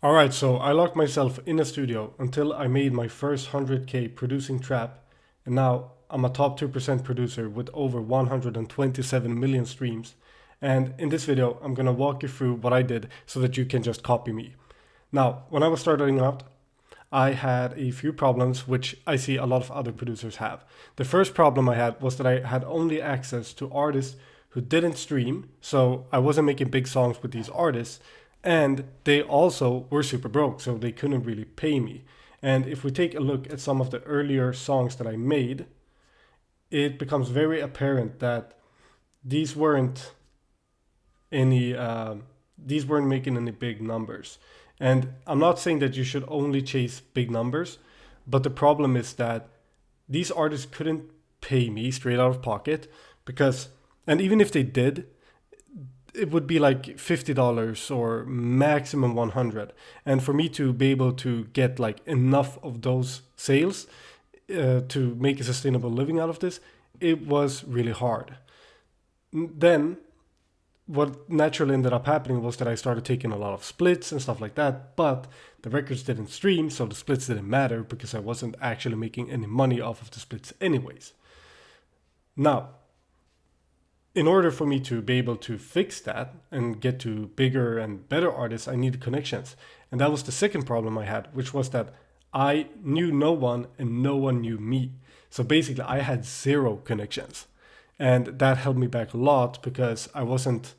Alright, so I locked myself in a studio until I made my first 100k producing trap, and now I'm a top 2% producer with over 127 million streams. And in this video, I'm gonna walk you through what I did so that you can just copy me. Now, when I was starting out, I had a few problems which I see a lot of other producers have. The first problem I had was that I had only access to artists who didn't stream, so I wasn't making big songs with these artists, and they also were super broke, so they couldn't really pay me. And if we take a look at some of the earlier songs that I made, it becomes very apparent that these weren't any these weren't making any big numbers. And I'm not saying that you should only chase big numbers, but the problem is that these artists couldn't pay me straight out of pocket because, and even if they did, it would be like $50 or maximum 100. And for me to be able to get like enough of those sales to make a sustainable living out of this, it was really hard. Then what naturally ended up happening was that I started taking a lot of splits and stuff like that, but the records didn't stream, so the splits didn't matter because I wasn't actually making any money off of the splits anyways. Now, in order for me to be able to fix that and get to bigger and better artists, I needed connections. And that was the second problem I had, which was that I knew no one and no one knew me. So basically, I had zero connections. And that held me back a lot because I wasn't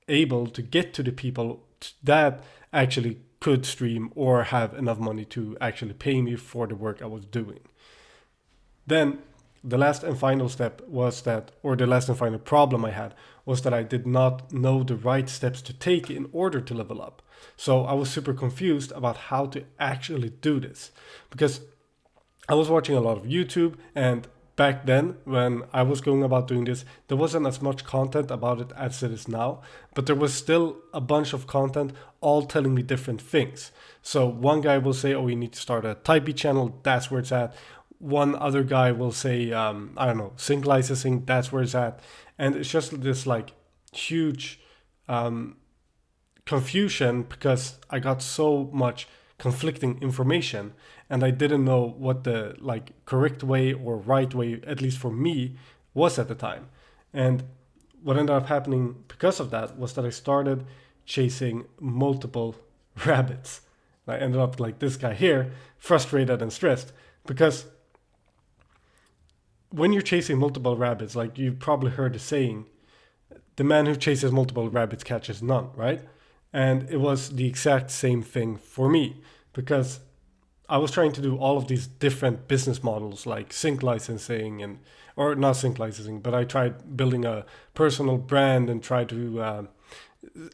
able to get to the people that actually could stream or have enough money to actually pay me for the work I was doing. Then the last and final step was that, or the last and final problem I had was that I did not know the right steps to take in order to level up. So I was super confused about how to actually do this because I was watching a lot of YouTube, and back then when I was going about doing this, there wasn't as much content about it as it is now, but there was still a bunch of content all telling me different things. So one guy will say, oh, you need to start a type channel, that's where it's at. One other guy will say, I don't know, sync licensing, that's where it's at. And it's just this like huge confusion because I got so much conflicting information and I didn't know what the like correct way or right way, at least for me, was at the time. And what ended up happening because of that was that I started chasing multiple rabbits. I ended up like this guy here, frustrated and stressed because when you're chasing multiple rabbits, like you've probably heard the saying, the man who chases multiple rabbits catches none, right? And it was the exact same thing for me because I was trying to do all of these different business models like sync licensing and, or not sync licensing, but I tried building a personal brand and tried to,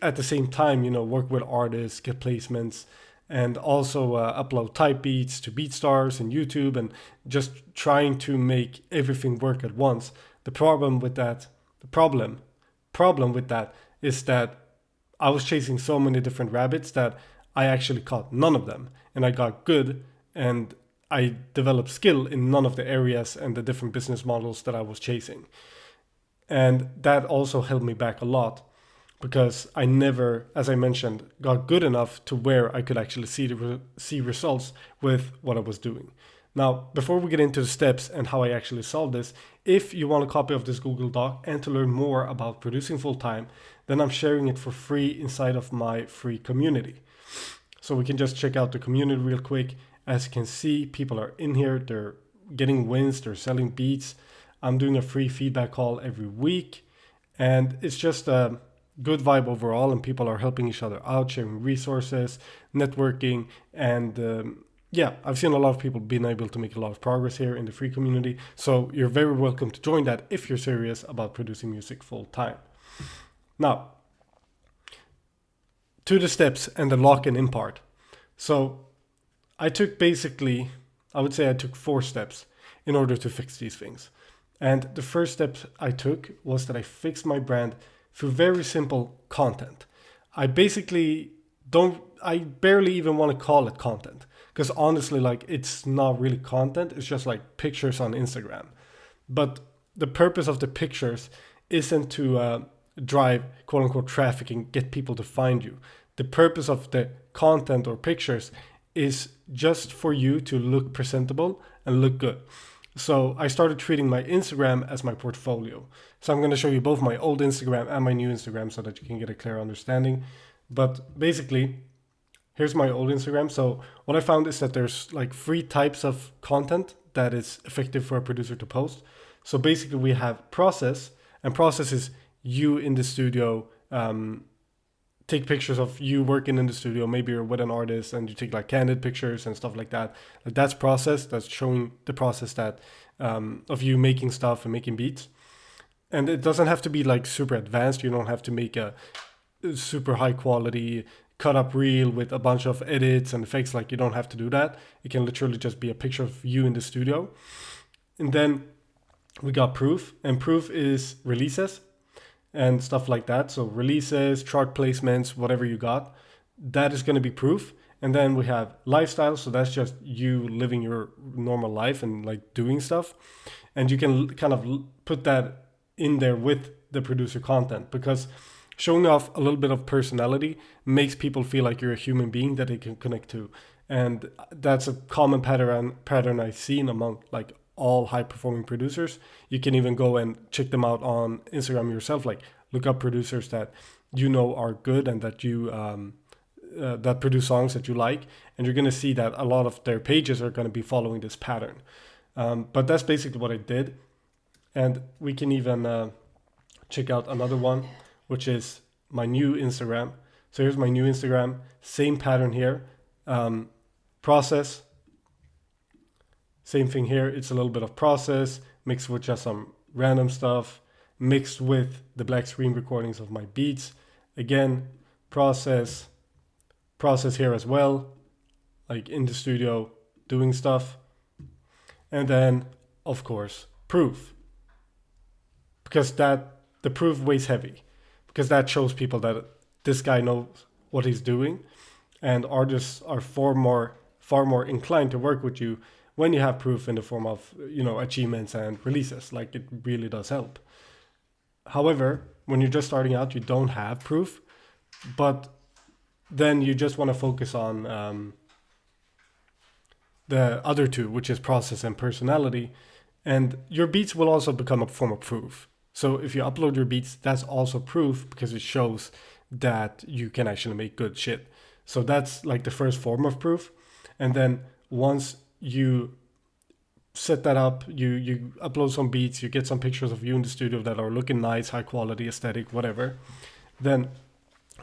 at the same time, work with artists, get placements, and also upload type beats to BeatStars and YouTube and just trying to make everything work at once. The problem with that is that I was chasing so many different rabbits that I actually caught none of them, and I got good and I developed skill in none of the areas and the different business models that I was chasing. And that also held me back a lot because I never, as I mentioned, got good enough to where I could actually see results with what I was doing. Now, before we get into the steps and how I actually solved this, if you want a copy of this Google Doc and to learn more about producing full time, then I'm sharing it for free inside of my free community. So we can just check out the community real quick. As you can see, people are in here, they're getting wins, they're selling beats. I'm doing a free feedback call every week, and it's just a good vibe overall, and people are helping each other out, sharing resources, networking, and yeah, I've seen a lot of people being able to make a lot of progress here in the free community. So you're very welcome to join that if you're serious about producing music full time. Now, to the steps and the lock and in part. So I took basically, I would say I took 4 steps in order to fix these things. And the first step I took was that I fixed my brand through very simple content. I barely even want to call it content because honestly, like it's not really content. It's just like pictures on Instagram. But the purpose of the pictures isn't to drive quote unquote traffic and get people to find you. The purpose of the content or pictures is just for you to look presentable and look good. So I started treating my Instagram as my portfolio. So I'm going to show you both my old Instagram and my new Instagram so that you can get a clear understanding. But basically, here's my old Instagram. So what I found is that there's like 3 types of content that is effective for a producer to post. So basically we have process, and process is you in the studio, take pictures of you working in the studio. Maybe you're with an artist and you take like candid pictures and stuff like that. Like that's process. That's showing the process that of you making stuff and making beats. And it doesn't have to be like super advanced. You don't have to make a super high quality cut up reel with a bunch of edits and effects. Like you don't have to do that. It can literally just be a picture of you in the studio. And then we got proof, and proof is releases and stuff like that. So releases, chart placements, whatever you got, that is going to be proof. And then we have lifestyle. So that's just you living your normal life and like doing stuff. And you can kind of put that in there with the producer content, because showing off a little bit of personality makes people feel like you're a human being that they can connect to. And that's a common pattern I've seen among like all high performing producers. You can even go and check them out on Instagram yourself. Like look up producers that you know are good and that you that produce songs that you like, and you're going to see that a lot of their pages are going to be following this pattern. But that's basically what I did. And we can even check out another one, which is my new Instagram. So here's my new Instagram, same pattern here. Process, same thing here. It's a little bit of process mixed with just some random stuff, mixed with the black screen recordings of my beats. Again, process here as well, like in the studio doing stuff. And then, of course, proof. Because the proof weighs heavy. Because that shows people that this guy knows what he's doing. And artists are far more inclined to work with you when you have proof in the form of, achievements and releases. Like it really does help. However, when you're just starting out, you don't have proof, but then you just want to focus on the other two, which is process and personality. And your beats will also become a form of proof. So if you upload your beats, that's also proof, because it shows that you can actually make good shit. So that's like the first form of proof. And then once you set that up, you upload some beats, you get some pictures of you in the studio that are looking nice, high quality, aesthetic, whatever. Then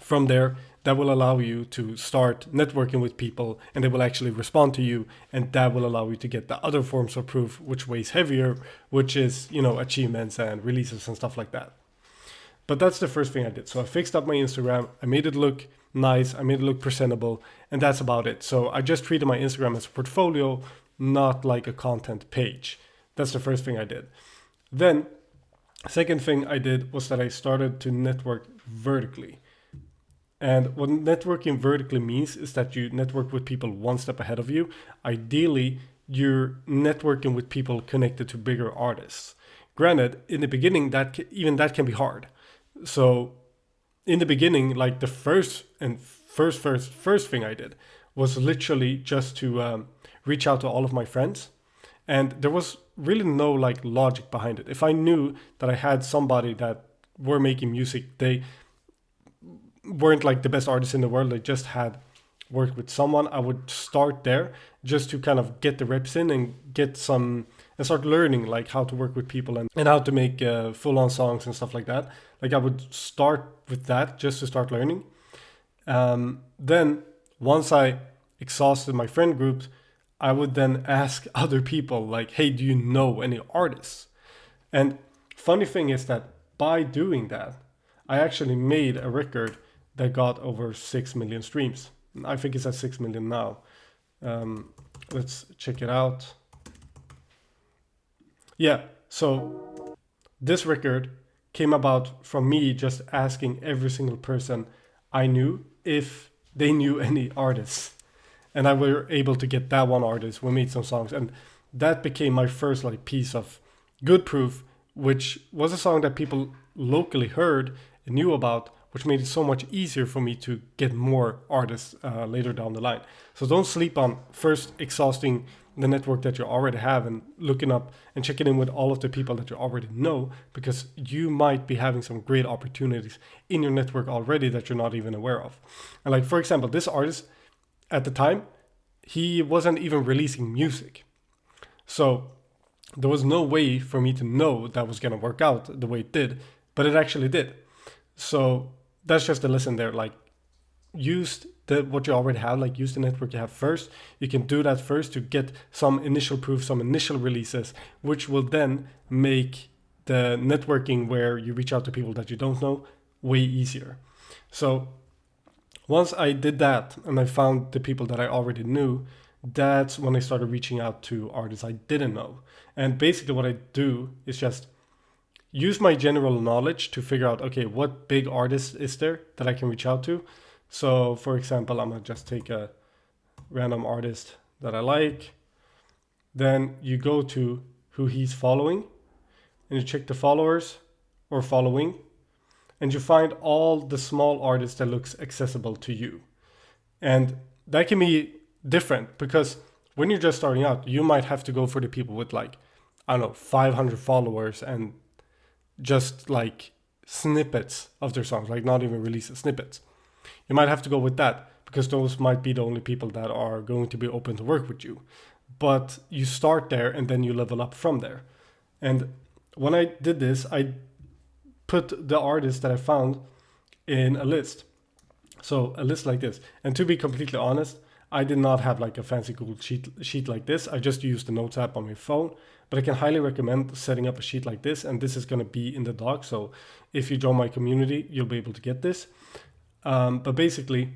from there, that will allow you to start networking with people, and they will actually respond to you, and that will allow you to get the other forms of proof, which weighs heavier, which is, achievements and releases and stuff like that. But that's the first thing I did. So I fixed up my Instagram, I made it look nice, I made it look presentable, and that's about it. So I just treated my Instagram as a portfolio, not like a content page. That's the first thing I did. Then, second thing I did was that I started to network vertically. And what networking vertically means is that you network with people one step ahead of you. Ideally, you're networking with people connected to bigger artists. Granted, in the beginning, that can be hard. So in the beginning, like the first thing I did was literally just to reach out to all of my friends. And there was really no like logic behind it. If I knew that I had somebody that were making music, they weren't like the best artists in the world, they just had worked with someone, I would start there just to kind of get the reps in and start learning like how to work with people and how to make full-on songs and stuff like that. Like I would start with that just to start learning. Then once I exhausted my friend groups, I would then ask other people like, hey, do you know any artists? And funny thing is that by doing that, I actually made a record that got over 6 million streams. I think it's at 6 million now. Let's check it out. Yeah, so this record came about from me just asking every single person I knew if they knew any artists. And I were able to get that one artist. We made some songs, and that became my first like piece of good proof, which was a song that people locally heard and knew about, which made it so much easier for me to get more artists later down the line. So don't sleep on first exhausting the network that you already have and looking up and checking in with all of the people that you already know, because you might be having some great opportunities in your network already that you're not even aware of. And like, for example, this artist at the time, he wasn't even releasing music. So there was no way for me to know that was going to work out the way it did, but it actually did. So that's just a lesson there. Like, use what you already have, like use the network you have first. You can do that first to get some initial proof, some initial releases, which will then make the networking where you reach out to people that you don't know way easier. So once I did that and I found the people that I already knew, that's when I started reaching out to artists I didn't know. And basically what I do is just use my general knowledge to figure out, okay, what big artist is there that I can reach out to? So for example, I'm gonna just take a random artist that I like. Then you go to who he's following and you check the followers or following, and you find all the small artists that looks accessible to you. And that can be different because when you're just starting out, you might have to go for the people with like, I don't know, 500 followers and just like snippets of their songs, like not even releases, snippets. You might have to go with that because those might be the only people that are going to be open to work with you. But you start there and then you level up from there. And when I did this, I put the artists that I found in a list. So a list like this. And to be completely honest, I did not have like a fancy Google sheet like this. I just used the Notes app on my phone. But I can highly recommend setting up a sheet like this. And this is going to be in the doc. So if you join my community, you'll be able to get this. But basically,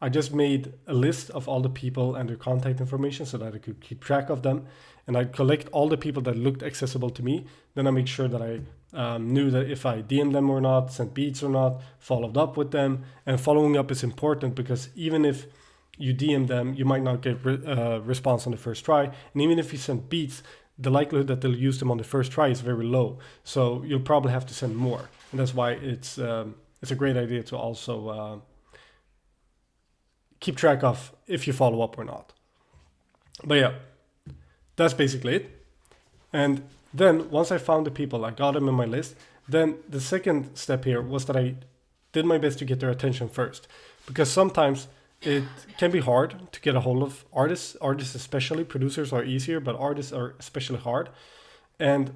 I just made a list of all the people and their contact information so that I could keep track of them. And I'd collect all the people that looked accessible to me. Then I make sure that I knew that if I DM'd them or not, sent beats or not, followed up with them. And following up is important because even if you DM them, you might not get response on the first try. And even if you send beats, the likelihood that they'll use them on the first try is very low. So you'll probably have to send more. And that's why it's a great idea to also keep track of if you follow up or not. But yeah, that's basically it. And then once I found the people, I got them in my list. Then the second step here was that I did my best to get their attention first. Because sometimes it can be hard to get a hold of artists. Artists especially, producers are easier, but artists are especially hard. And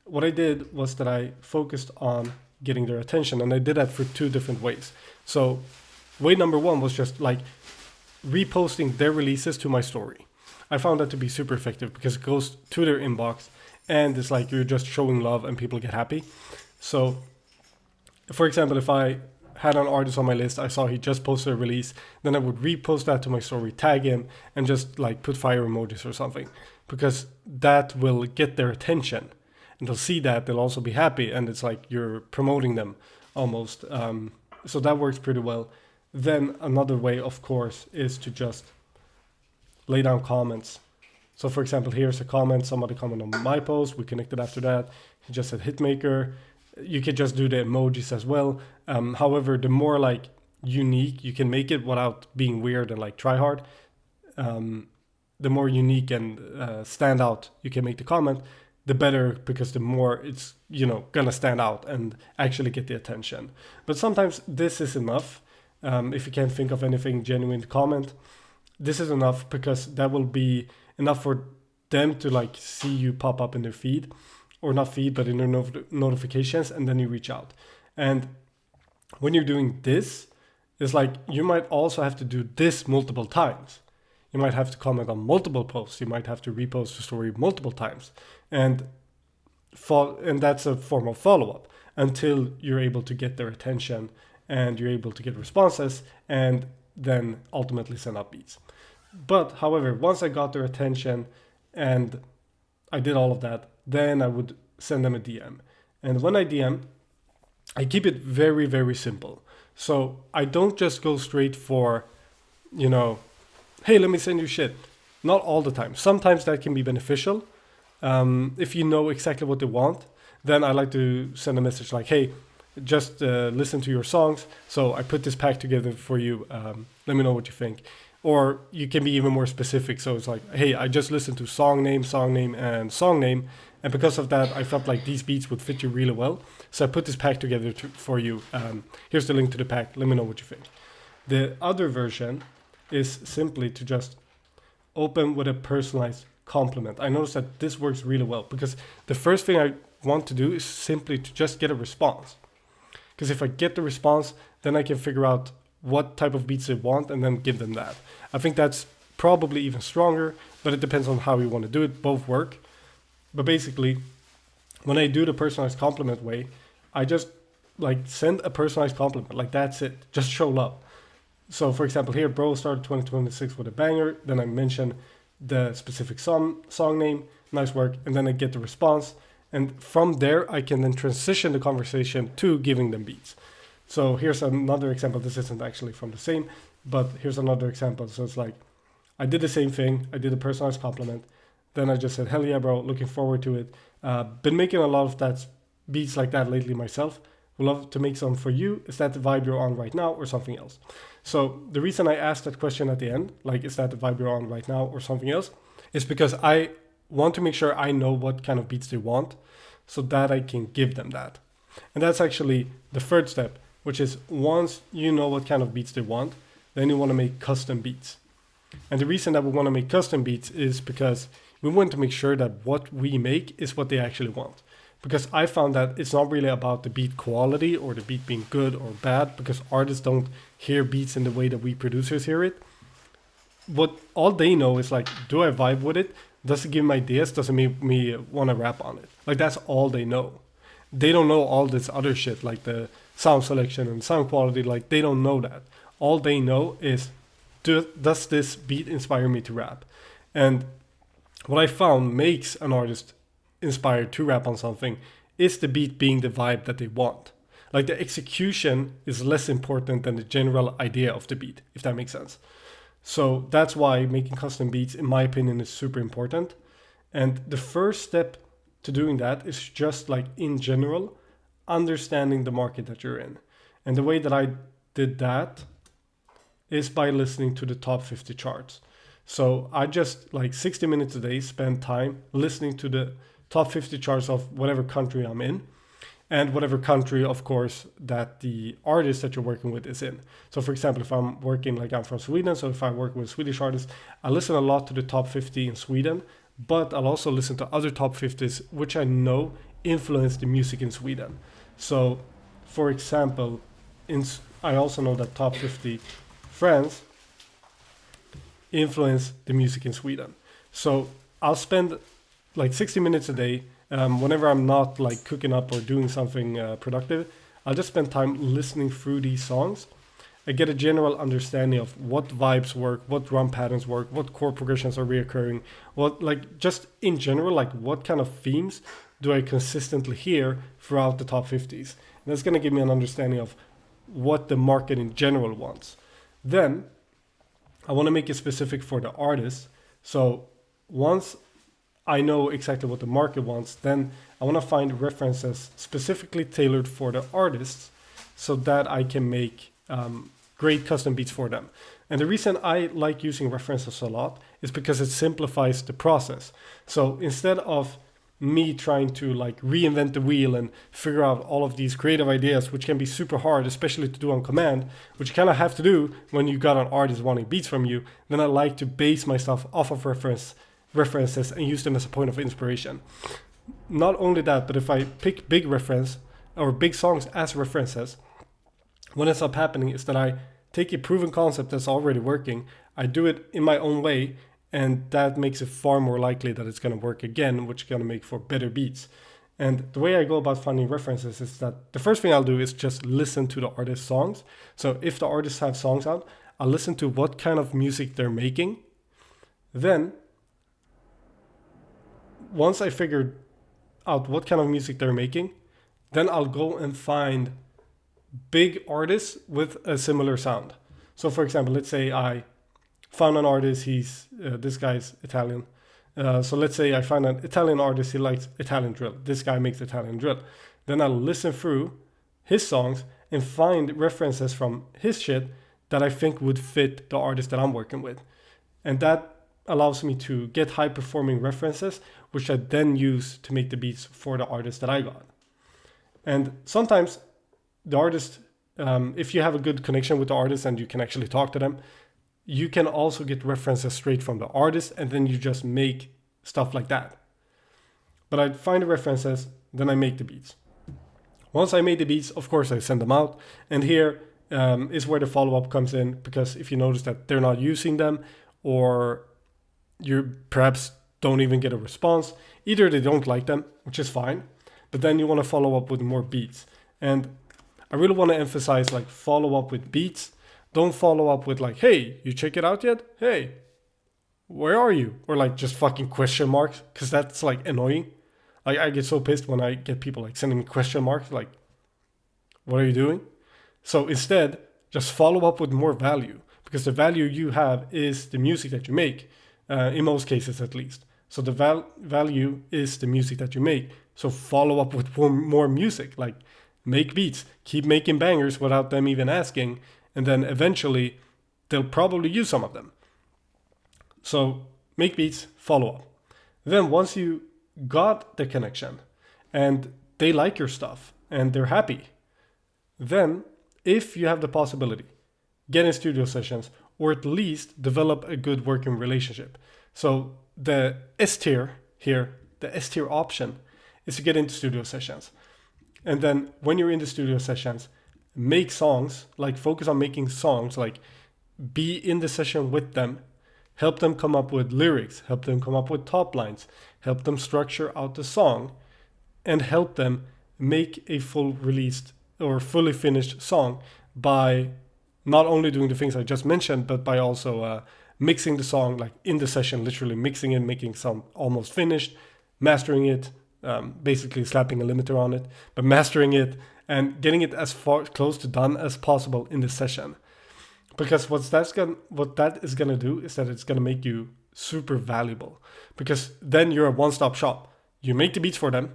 what I did was that I focused on getting their attention, and I did that for two different ways. So way number one was just like reposting their releases to my story. I found that to be super effective because it goes to their inbox and it's like you're just showing love and people get happy. So for example, if I had an artist on my list, I saw he just posted a release, then I would repost that to my story, tag him, and just like put fire emojis or something, because that will get their attention. And they'll see that, they'll also be happy, and it's like you're promoting them almost. So that works pretty well. Then another way, of course, is to just lay down comments. So for example, here's a comment, somebody commented on my post, we connected after that, he just said Hitmaker. You could just do the emojis as well. However, the more like unique you can make it without being weird and like try hard, the more unique and stand out you can make the comment, the better, because the more it's, gonna stand out and actually get the attention. But sometimes this is enough. If you can't think of anything genuine to comment, this is enough because that will be enough for them to like see you pop up in their feed, or not feed, but in their notifications, and then you reach out. And when you're doing this, it's like you might also have to do this multiple times. You might have to comment on multiple posts. You might have to repost the story multiple times. And that's a form of follow-up until you're able to get their attention and you're able to get responses and then ultimately send out beats. But however, once I got their attention and I did all of that, then I would send them a DM. And when I DM, I keep it very, very simple. So I don't just go straight for, hey, let me send you shit. Not all the time. Sometimes that can be beneficial. If you know exactly what they want, then I like to send a message like, hey, just listen to your songs. So I put this pack together for you. Let me know what you think. Or you can be even more specific. So it's like, hey, I just listened to song name, and song name. And because of that, I felt like these beats would fit you really well. So I put this pack together for you. Here's the link to the pack. Let me know what you think. The other version is simply to just open with a personalized compliment. I noticed that this works really well because the first thing I want to do is simply to just get a response. Because if I get the response, then I can figure out what type of beats they want and then give them that. I think that's probably even stronger, but it depends on how you want to do it. Both work. But basically, when I do the personalized compliment way, I just like send a personalized compliment. Like that's it. Just show love. So for example, here, bro started 2026 with a banger. Then I mention the specific song name, nice work, and then I get the response. And from there, I can then transition the conversation to giving them beats. So here's another example. This isn't actually from the same, but here's another example. So it's like, I did the same thing. I did a personalized compliment. Then I just said, hell yeah, bro, looking forward to it. Been making a lot of that beats like that lately myself. Would love to make some for you. Is that the vibe you're on right now or something else? So the reason I asked that question at the end, like, is that the vibe you're on right now or something else, is because I want to make sure I know what kind of beats they want so that I can give them that. And that's actually the third step, which is once you know what kind of beats they want, then you want to make custom beats. And the reason that we want to make custom beats is because we want to make sure that what we make is what they actually want. Because I found that it's not really about the beat quality or the beat being good or bad, because artists don't hear beats in the way that we producers hear it. What all they know is like, do I vibe with it? Does it give me ideas? Does it make me want to rap on it? Like that's all they know. They don't know all this other shit like the sound selection and sound quality. Like they don't know that. All they know is, does this beat inspire me to rap? And what I found makes an artist inspired to rap on something is the beat being the vibe that they want. Like the execution is less important than the general idea of the beat, if that makes sense. So that's why making custom beats, in my opinion, is super important. And the first step to doing that is just like in general, understanding the market that you're in. And the way that I did that is by listening to the top 50 charts. So I just like 60 minutes a day spend time listening to the top 50 charts of whatever country I'm in, and whatever country, of course, that the artist that you're working with is in. So for example, if I'm working, like I'm from Sweden, so if I work with Swedish artists, I listen a lot to the top 50 in Sweden, but I'll also listen to other top 50s, which I know influence the music in Sweden. So for example, I also know that top 50 France influence the music in Sweden. So I'll spend like 60 minutes a day, whenever I'm not like cooking up or doing something productive, I'll just spend time listening through these songs. I get a general understanding of what vibes work, what drum patterns work, what chord progressions are reoccurring, what like just in general, like what kind of themes do I consistently hear throughout the top 50s. And that's going to give me an understanding of what the market in general wants. Then I want to make it specific for the artist. So once I know exactly what the market wants, then I want to find references specifically tailored for the artists so that I can make great custom beats for them. And the reason I like using references a lot is because it simplifies the process. So instead of me trying to like reinvent the wheel and figure out all of these creative ideas, which can be super hard, especially to do on command, which you kind of have to do when you got an artist wanting beats from you, then I like to base my stuff off of references and use them as a point of inspiration. Not only that, but if I pick big reference or big songs as references, what ends up happening is that I take a proven concept that's already working, I do it in my own way, and that makes it far more likely that it's going to work again, which is going to make for better beats. And the way I go about finding references is that the first thing I'll do is just listen to the artist's songs. So if the artists have songs out, I'll listen to what kind of music they're making. Then once I figured out what kind of music they're making, then I'll go and find big artists with a similar sound. So for example, let's say I found an artist, this guy's Italian. So let's say I find an Italian artist, he likes Italian drill. This guy makes Italian drill. Then I'll listen through his songs and find references from his shit that I think would fit the artist that I'm working with. And that allows me to get high performing references, which I then use to make the beats for the artist that I got. And sometimes the artist, if you have a good connection with the artist and you can actually talk to them, you can also get references straight from the artist, and then you just make stuff like that. But I find the references, then I make the beats. Once I made the beats, of course, I send them out. And here is where the follow-up comes in, because if you notice that they're not using them, or you perhaps don't even get a response, either they don't like them, which is fine, but then you want to follow up with more beats. And I really want to emphasize, like, follow up with beats. Don't follow up with like, hey, you check it out yet? Hey, where are you? Or like just fucking question marks, because that's like annoying. Like, I get so pissed when I get people like sending me question marks, like, what are you doing? So instead, just follow up with more value, because the value you have is the music that you make, in most cases at least. So the value is the music that you make. So follow up with more music, like make beats, keep making bangers without them even asking, and then eventually they'll probably use some of them. So make beats, follow up. Then once you got the connection and they like your stuff and they're happy, then if you have the possibility, get in studio sessions, or at least develop a good working relationship. So the S tier here, the S tier option, is to get into studio sessions. And then when you're in the studio sessions, make songs, like focus on making songs, like be in the session with them, help them come up with lyrics, help them come up with top lines, help them structure out the song, and help them make a full released or fully finished song by not only doing the things I just mentioned, but by also mixing the song, like in the session, literally mixing it, making some almost finished, mastering it, basically slapping a limiter on it, but mastering it and getting it as far close to done as possible in the session. Because what that is gonna do is that it's gonna make you super valuable, because then you're a one-stop shop. You make the beats for them,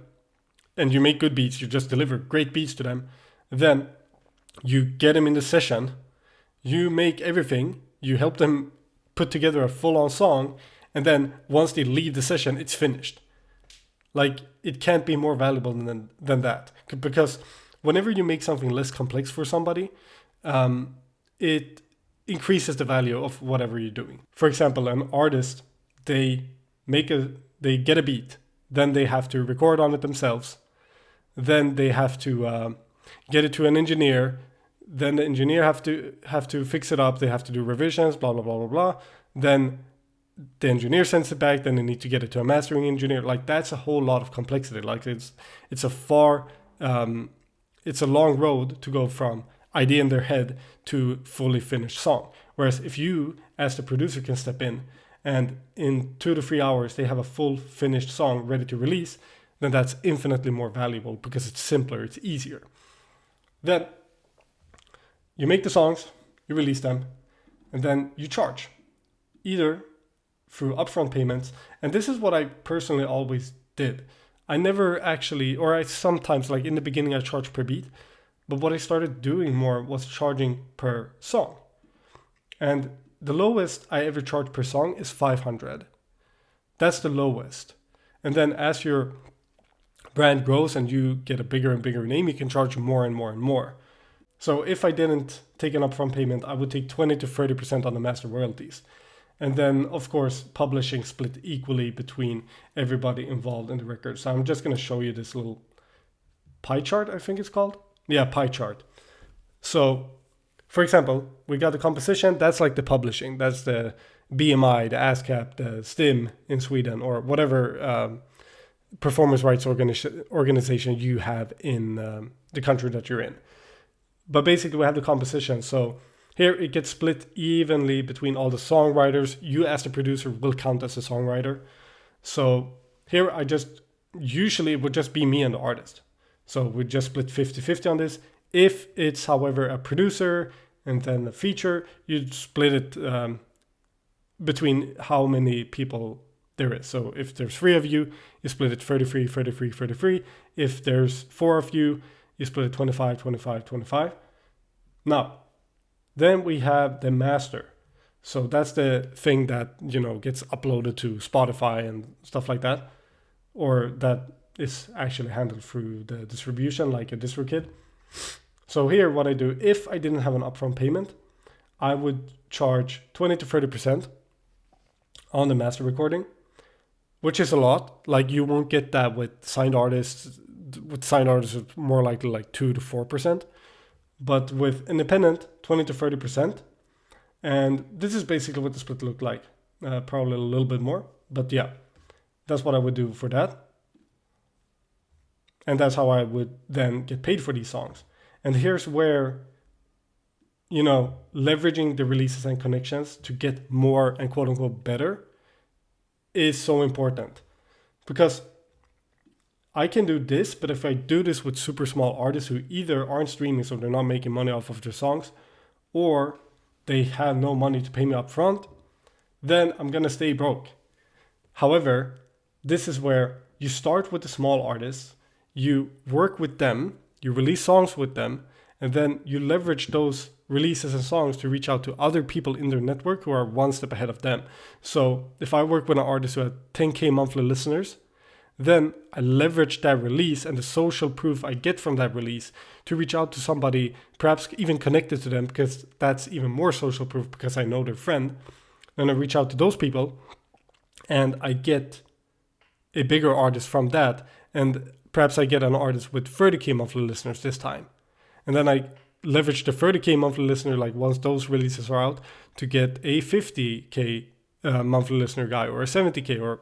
and you make good beats. You just deliver great beats to them. Then you get them in the session. You make everything. You help them put together a full-on song, and then once they leave the session, it's finished. Like, it can't be more valuable than that. Because whenever you make something less complex for somebody, it increases the value of whatever you're doing. For example, an artist, they get a beat, then they have to record on it themselves, then they have to get it to an engineer, then the engineer have to fix it up, they have to do revisions, blah blah blah blah blah. Then the engineer sends it back, then they need to get it to a mastering engineer. Like, that's a whole lot of complexity. Like, it's a long road to go from idea in their head to fully finished song. Whereas if you, as the producer, can step in and in 2 to 3 hours they have a full finished song ready to release, then that's infinitely more valuable, because it's simpler, it's easier. Then you make the songs, you release them, and then you charge, either through upfront payments. And this is what I personally always did. I never actually, or I sometimes, like in the beginning, I charged per beat. But what I started doing more was charging per song. And the lowest I ever charged per song is 500. That's the lowest. And then as your brand grows and you get a bigger and bigger name, you can charge more and more and more. So if I didn't take an upfront payment, I would take 20 to 30% on the master royalties. And then, of course, publishing split equally between everybody involved in the record. So I'm just going to show you this little pie chart, I think it's called. Yeah, pie chart. So, for example, we got the composition. That's like the publishing. That's the BMI, the ASCAP, the STIM in Sweden, or whatever performance rights organization you have in the country that you're in. But basically, we have the composition. So here it gets split evenly between all the songwriters. You, as the producer, will count as a songwriter. So here usually it would just be me and the artist. So we just split 50-50 on this. If it's, however, a producer and then a feature, you'd split it between how many people there is. So if there's 3 of you, you split it 33, 33, 33. If there's 4 of you, you split it 25, 25, 25. Now, then we have the master. So that's the thing that, gets uploaded to Spotify and stuff like that, or that is actually handled through the distribution like a DistroKid. So here what I do, if I didn't have an upfront payment, I would charge 20 to 30% on the master recording, which is a lot. Like you won't get that with signed artists. With signed artists, it's more likely like 2 to 4%. But with independent, 20 to 30%. And this is basically what the split looked like. Probably a little bit more. But yeah, that's what I would do for that. And that's how I would then get paid for these songs. And here's where, leveraging the releases and connections to get more and quote unquote better is so important. Because I can do this, but if I do this with super small artists who either aren't streaming, so they're not making money off of their songs, or they have no money to pay me up front, then I'm going to stay broke. However, this is where you start with the small artists, you work with them, you release songs with them, and then you leverage those releases and songs to reach out to other people in their network who are one step ahead of them. So if I work with an artist who has 10K monthly listeners, then I leverage that release and the social proof I get from that release to reach out to somebody, perhaps even connected to them, because that's even more social proof because I know their friend. Then I reach out to those people and I get a bigger artist from that. And perhaps I get an artist with 30K monthly listeners this time. And then I leverage the 30K monthly listener, like once those releases are out, to get a 50K monthly listener guy or a 70K or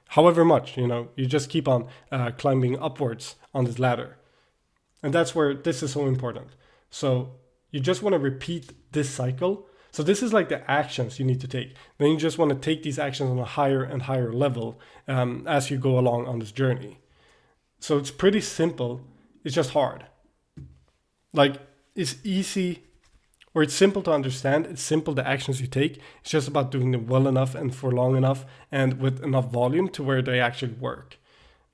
however much, you just keep on climbing upwards on this ladder. And that's where this is so important. So you just want to repeat this cycle. So this is like the actions you need to take. Then you just want to take these actions on a higher and higher level as you go along on this journey. So it's pretty simple. It's just hard. Like it's easy, or it's simple to understand. It's simple, the actions you take. It's just about doing them well enough and for long enough and with enough volume to where they actually work.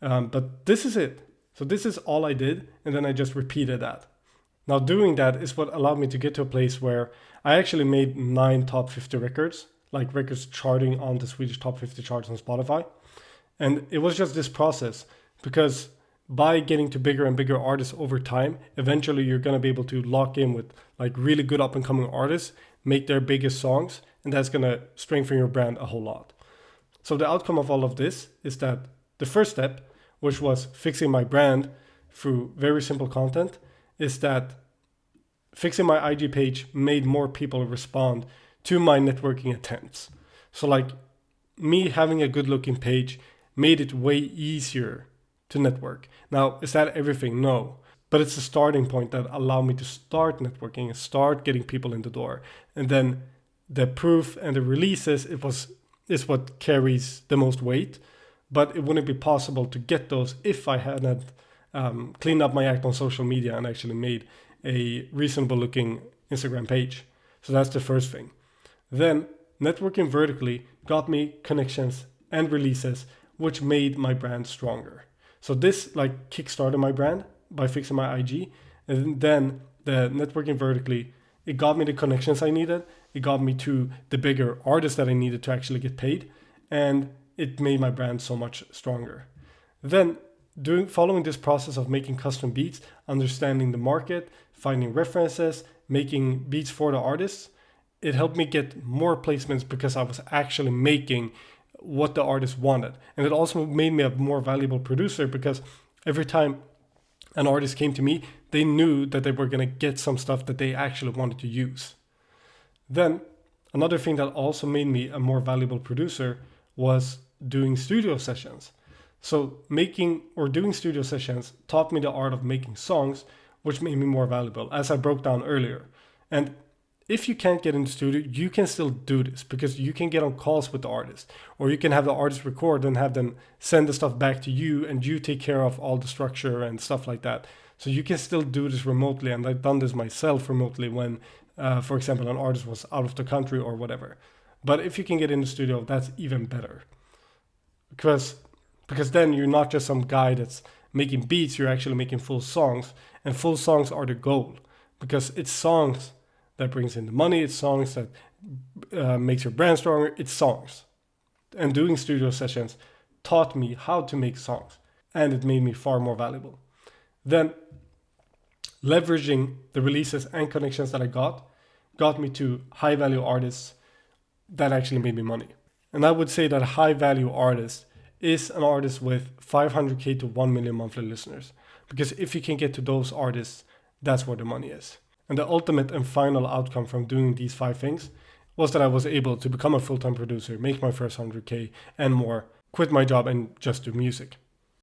But this is it. So this is all I did. And then I just repeated that. Now doing that is what allowed me to get to a place where I actually made 9 top 50 records, like records charting on the Swedish top 50 charts on Spotify. And it was just this process, because by getting to bigger and bigger artists over time, eventually you're going to be able to lock in with like really good up and coming artists, make their biggest songs, and that's going to strengthen your brand a whole lot. So the outcome of all of this is that the first step, which was fixing my brand through very simple content, is that fixing my IG page made more people respond to my networking attempts. So like me having a good looking page made it way easier to network. Now, is that everything? No. But it's a starting point that allowed me to start networking and start getting people in the door. And then the proof and the releases, is what carries the most weight. But it wouldn't be possible to get those if I hadn't cleaned up my act on social media and actually made a reasonable looking Instagram page. So that's the first thing. Then networking vertically got me connections and releases, which made my brand stronger. So this like kickstarted my brand by fixing my IG. And then the networking vertically, it got me the connections I needed. It got me to the bigger artists that I needed to actually get paid. And it made my brand so much stronger. Then following this process of making custom beats, understanding the market, finding references, making beats for the artists, it helped me get more placements because I was actually making what the artist wanted. And it also made me a more valuable producer, because every time an artist came to me, they knew that they were going to get some stuff that they actually wanted to use. Then another thing that also made me a more valuable producer was doing studio sessions. So doing studio sessions taught me the art of making songs, which made me more valuable, as I broke down earlier. And if you can't get in the studio, you can still do this, because you can get on calls with the artist, or you can have the artist record and have them send the stuff back to you, and you take care of all the structure and stuff like that. So you can still do this remotely. And I've done this myself remotely when, for example, an artist was out of the country or whatever. But if you can get in the studio, that's even better. Because then you're not just some guy that's making beats, you're actually making full songs. And full songs are the goal, because it's songs that brings in the money, it's songs that makes your brand stronger, it's songs. And doing studio sessions taught me how to make songs, and it made me far more valuable. Then leveraging the releases and connections that I got me to high value artists that actually made me money. And I would say that a high value artist is an artist with 500k to 1 million monthly listeners. Because if you can get to those artists, that's where the money is. And the ultimate and final outcome from doing these 5 things was that I was able to become a full-time producer, make my first 100k and more, quit my job and just do music.